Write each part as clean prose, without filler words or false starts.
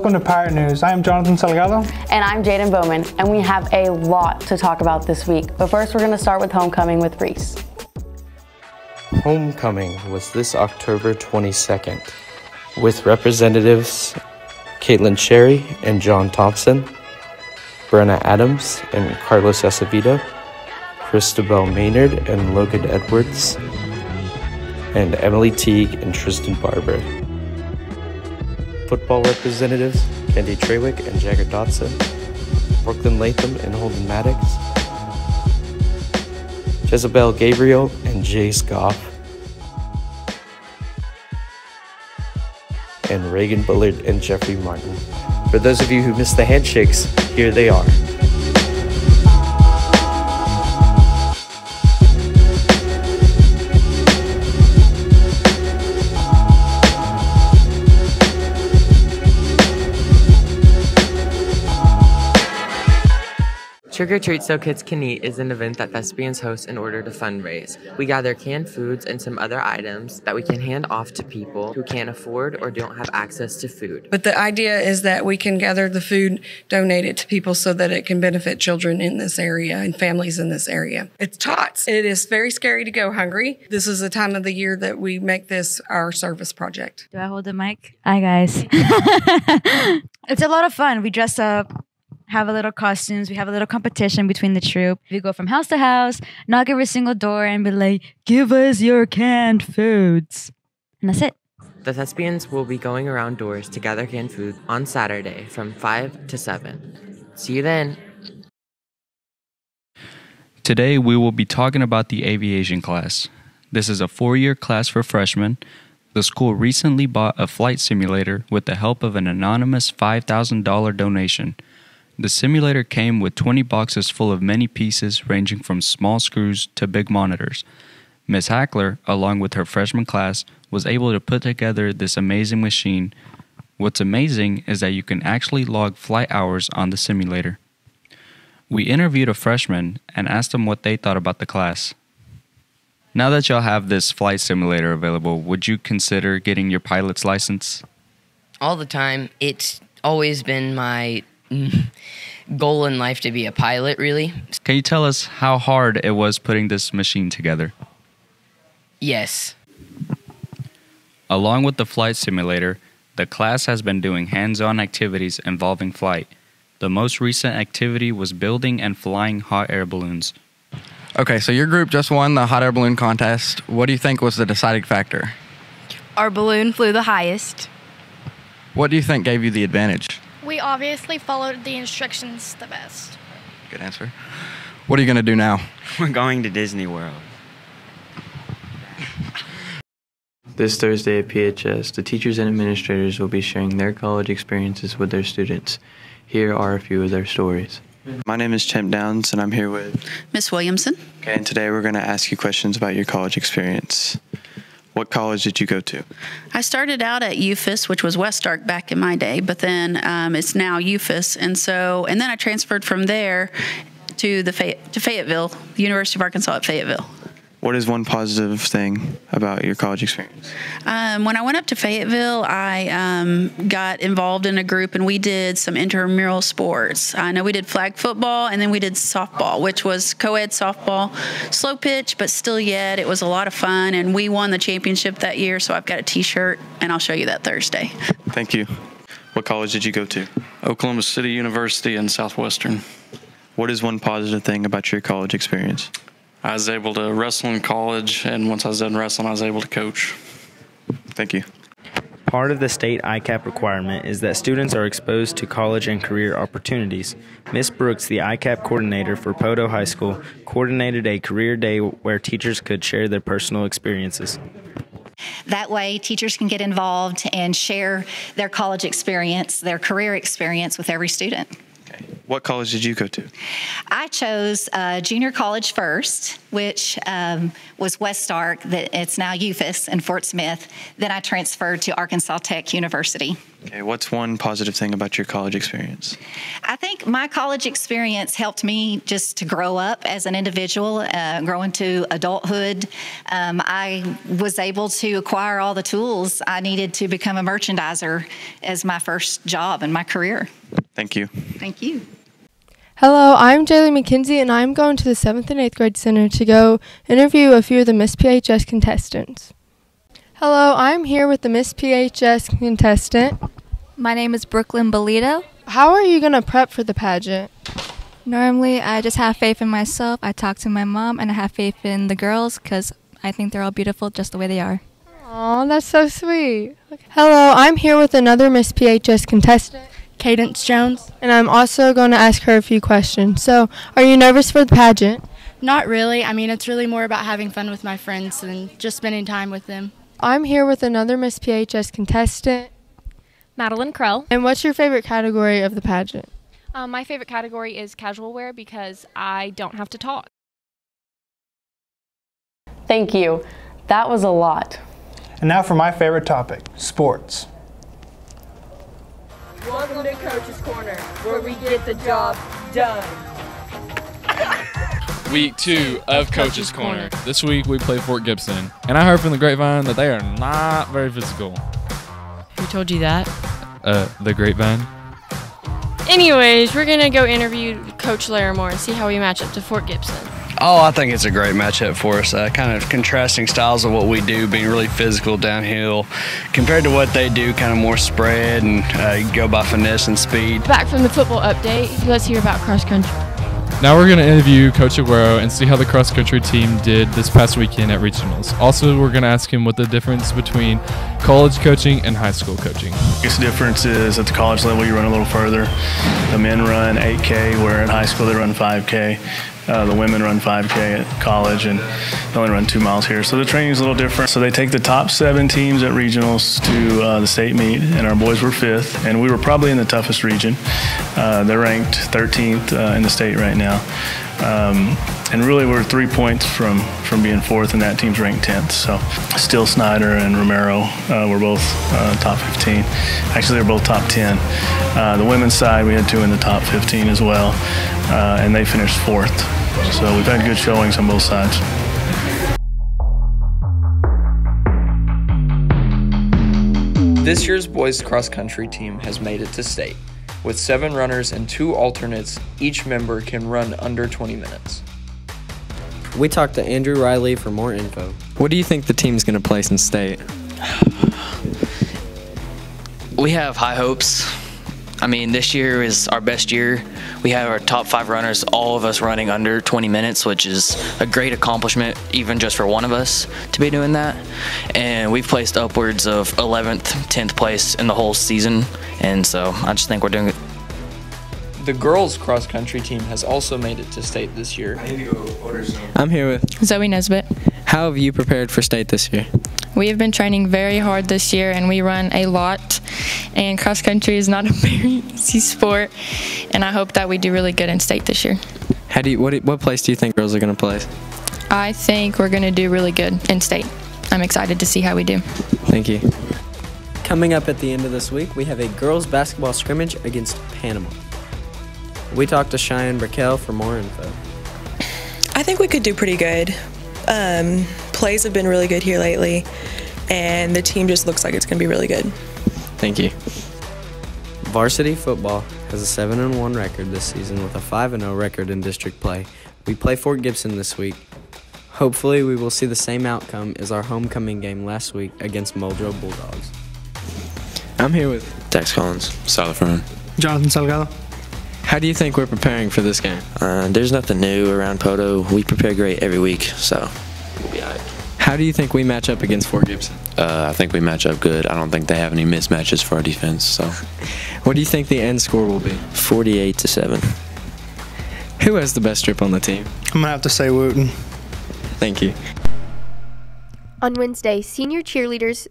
welcome to Pirate News. I am Jonathan Salgado. And I'm Jaden Bowman, and we have a lot to talk about this week. But first, we're going to start with homecoming with Reese. Homecoming was this October 22nd, with representatives Caitlin Sherry and John Thompson, Brenna Adams and Carlos Acevedo, Christabel Maynard and Logan Edwards, and Emily Teague and Tristan Barber. Football representatives Kendi Trewick and Jagger Dotson, Brooklyn Latham and Holden Maddox, Jezebel Gabriel and Jace Goff, and Reagan Bullard and Jeffrey Martin. For those of you who missed the handshakes, here they are. Trick or Treat So Kids Can Eat is an event that Thespians host in order to fundraise. We gather canned foods and some other items that we can hand off to people who can't afford or don't have access to food. But the idea is that we can gather the food, donate it to people so that it can benefit children in this area and families in this area. It's Tots. It is very scary to go hungry. This is the time of the year that we make this our service project. Do I hold the mic? Hi, guys. It's a lot of fun. We dress up, have a little costumes. We have a little competition between the troop. We go from house to house, knock every single door, and be like, give us your canned foods. And that's it. The Thespians will be going around doors to gather canned food on Saturday from 5 to 7. See you then. Today, we will be talking about the Aviation Class. This is a 4-year class for freshmen. The school recently bought a flight simulator with the help of an anonymous $5,000 donation. The simulator came with 20 boxes full of many pieces ranging from small screws to big monitors. Ms. Hackler, along with her freshman class, was able to put together this amazing machine. What's amazing is that you can actually log flight hours on the simulator. We interviewed a freshman and asked them what they thought about the class. Now that y'all have this flight simulator available, would you consider getting your pilot's license? All the time. It's always been my goal in life to be a pilot, really. Can you tell us how hard it was putting this machine together? Yes. Along with the flight simulator, the class has been doing hands-on activities involving flight. The most recent activity was building and flying hot air balloons. Okay, so your group just won the hot air balloon contest. What do you think was the deciding factor? Our balloon flew the highest. What do you think gave you the advantage? We obviously followed the instructions the best. Good answer. What are you going to do now? We're going to Disney World. This Thursday at PHS, the teachers and administrators will be sharing their college experiences with their students. Here are a few of their stories. My name is Champ Downs, and I'm here with Miss Williamson. Okay, and today we're going to ask you questions about your college experience. What college did you go to? I started out at UFIS, which was West Stark back in my day, but then it's now UFIS, and then I transferred from there to Fayetteville, the University of Arkansas at Fayetteville. What is one positive thing about your college experience? When I went up to Fayetteville, I got involved in a group, and we did some intramural sports. I know we did flag football, and then we did softball, which was co-ed softball, slow pitch, but still yet. It was a lot of fun, and we won the championship that year, so I've got a T-shirt, and I'll show you that Thursday. Thank you. What college did you go to? Oklahoma City University in Southwestern. What is one positive thing about your college experience? I was able to wrestle in college, and once I was done wrestling, I was able to coach. Thank you. Part of the state ICAP requirement is that students are exposed to college and career opportunities. Ms. Brooks, the ICAP coordinator for Poto High School, coordinated a career day where teachers could share their personal experiences. That way, teachers can get involved and share their college experience, their career experience with every student. What college did you go to? I chose junior college first, which was West Stark. It's now UFIS in Fort Smith. Then I transferred to Arkansas Tech University. Okay, what's one positive thing about your college experience? I think think my college experience helped me just to grow up as an individual, grow into adulthood. I was able to acquire all the tools I needed to become a merchandiser as my first job in my career. Thank you. Thank you. Hello, I'm Jaylee McKenzie, and I'm going to the 7th and 8th grade center to go interview a few of the Miss PHS contestants. Hello, I'm here with the Miss PHS contestant. My name is Brooklyn Bolito. How are you going to prep for the pageant? Normally, I just have faith in myself. I talk to my mom, and I have faith in the girls because I think they're all beautiful just the way they are. Aw, that's so sweet. Hello, I'm here with another Miss PHS contestant, Cadence Jones. And I'm also going to ask her a few questions. So, are you nervous for the pageant? Not really. I mean, it's really more about having fun with my friends and just spending time with them. I'm here with another Miss PHS contestant, Madeline Krell. And what's your favorite category of the pageant? My favorite category is casual wear because I don't have to talk. Thank you. That was a lot. And now for my favorite topic, sports. Welcome to Coach's Corner, where we get the job done. Week 2 of Coach's Corner. This week we play Fort Gibson. And I heard from the grapevine that they are not very physical. Who told you that? The grapevine. Anyways, we're going to go interview Coach Larimore and see how we match up to Fort Gibson. Oh, I think it's a great matchup for us. Kind of contrasting styles of what we do, being really physical downhill, compared to what they do, kind of more spread and go by finesse and speed. Back from the football update, let's hear about cross country. Now we're going to interview Coach Aguero and see how the cross-country team did this past weekend at regionals. Also, we're going to ask him what the difference between college coaching and high school coaching. I guess the difference is at the college level you run a little further. The men run 8K, where at high school they run 5K. The women run 5K at college, and they only run 2 miles here. So the training is a little different. So they take the top 7 teams at regionals to the state meet, and our boys were 5th, and we were probably in the toughest region. They're ranked 13th in the state right now. And really we're 3 points from being 4th, and that team's ranked 10th. So Still Snyder and Romero were both top 15. Actually, they're both top 10. The women's side, we had 2 in the top 15 as well, and they finished 4th. So we've had good showings on both sides. This year's boys cross-country team has made it to state. With 7 runners and 2 alternates, each member can run under 20 minutes. We talked to Andrew Riley for more info. What do you think the team's going to place in state? We have high hopes. I mean, this year is our best year. We have our top 5 runners, all of us running under 20 minutes, which is a great accomplishment, even just for one of us to be doing that. And we've placed upwards of 11th, 10th place in the whole season, and so I just think we're doing it. The girls cross-country team has also made it to state this year. I'm here with Zoe Nesbitt. How have you prepared for state this year? We have been training very hard this year, and we run a lot. And cross country is not a very easy sport, and I hope that we do really good in state this year. What place do you think girls are going to place? I think we're going to do really good in state. I'm excited to see how we do. Thank you. Coming up at the end of this week, we have a girls basketball scrimmage against Panama. We talked to Cheyenne Brickell for more info. I think we could do pretty good. Plays have been really good here lately, and the team just looks like it's going to be really good. Thank you. Varsity football has a 7-1 record this season with a 5-0 record in district play. We play Fort Gibson this week. Hopefully we will see the same outcome as our homecoming game last week against Muldrow Bulldogs. I'm here with Dax Collins, Southern. Jonathan Salgado. How do you think we're preparing for this game? There's nothing new around Poto. We prepare great every week, so we'll be all right. How do you think we match up against Fort Gibson? I think we match up good. I don't think they have any mismatches for our defense. So, what do you think the end score will be? 48-7. Who has the best strip on the team? I'm going to have to say Wooten. Thank you. On Wednesday, senior cheerleaders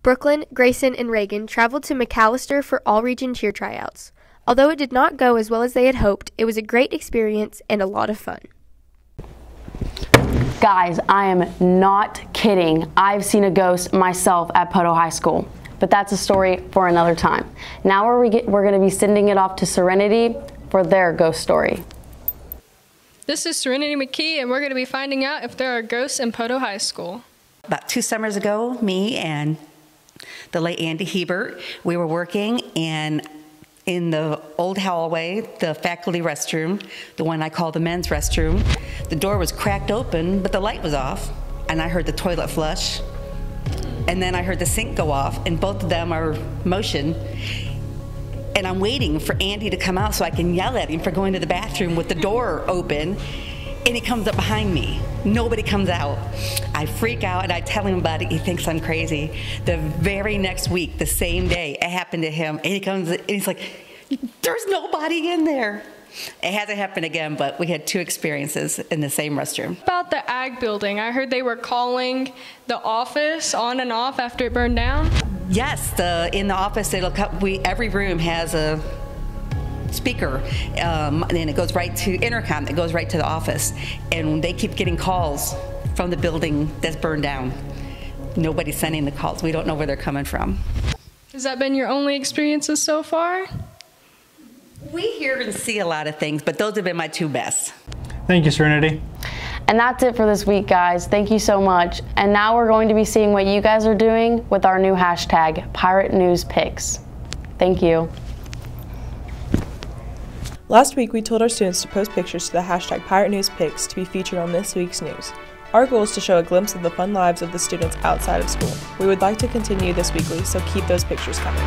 Brooklyn, Grayson, and Reagan traveled to McAllister for all-region cheer tryouts. Although it did not go as well as they had hoped, it was a great experience and a lot of fun. Guys, I am not kidding. I've seen a ghost myself at Poto High School, but that's a story for another time. Now we're going to be sending it off to Serenity for their ghost story. This is Serenity McKee, and we're going to be finding out if there are ghosts in Poto High School. About 2 summers ago, me and the late Andy Hebert, we were working in the old hallway, the faculty restroom, the one I call the men's restroom. The door was cracked open, but the light was off, and I heard the toilet flush, and then I heard the sink go off, and both of them are motion. And I'm waiting for Andy to come out so I can yell at him for going to the bathroom with the door open, and he comes up behind me. Nobody comes out. I freak out and I tell him about it. He thinks I'm crazy. The very next week, the same day, it happened to him, and he comes and he's like, "There's nobody in there." It hasn't happened again, but we had 2 experiences in the same restroom. About the ag building, I heard they were calling the office on and off after it burned down. Yes, in the office, every room has a speaker, and it goes right to intercom. It goes right to the office, and they keep getting calls from the building that's burned down. Nobody's sending the calls. We don't know where they're coming from. Has that been your only experiences so far? We hear and see a lot of things, but those have been my 2 best. Thank you, Serenity. And that's it for this week, guys. Thank you so much. And now we're going to be seeing what you guys are doing with our new hashtag, Pirate News Picks. Thank you. Last week, we told our students to post pictures to the hashtag Pirate News Picks to be featured on this week's news. Our goal is to show a glimpse of the fun lives of the students outside of school. We would like to continue this weekly, so keep those pictures coming.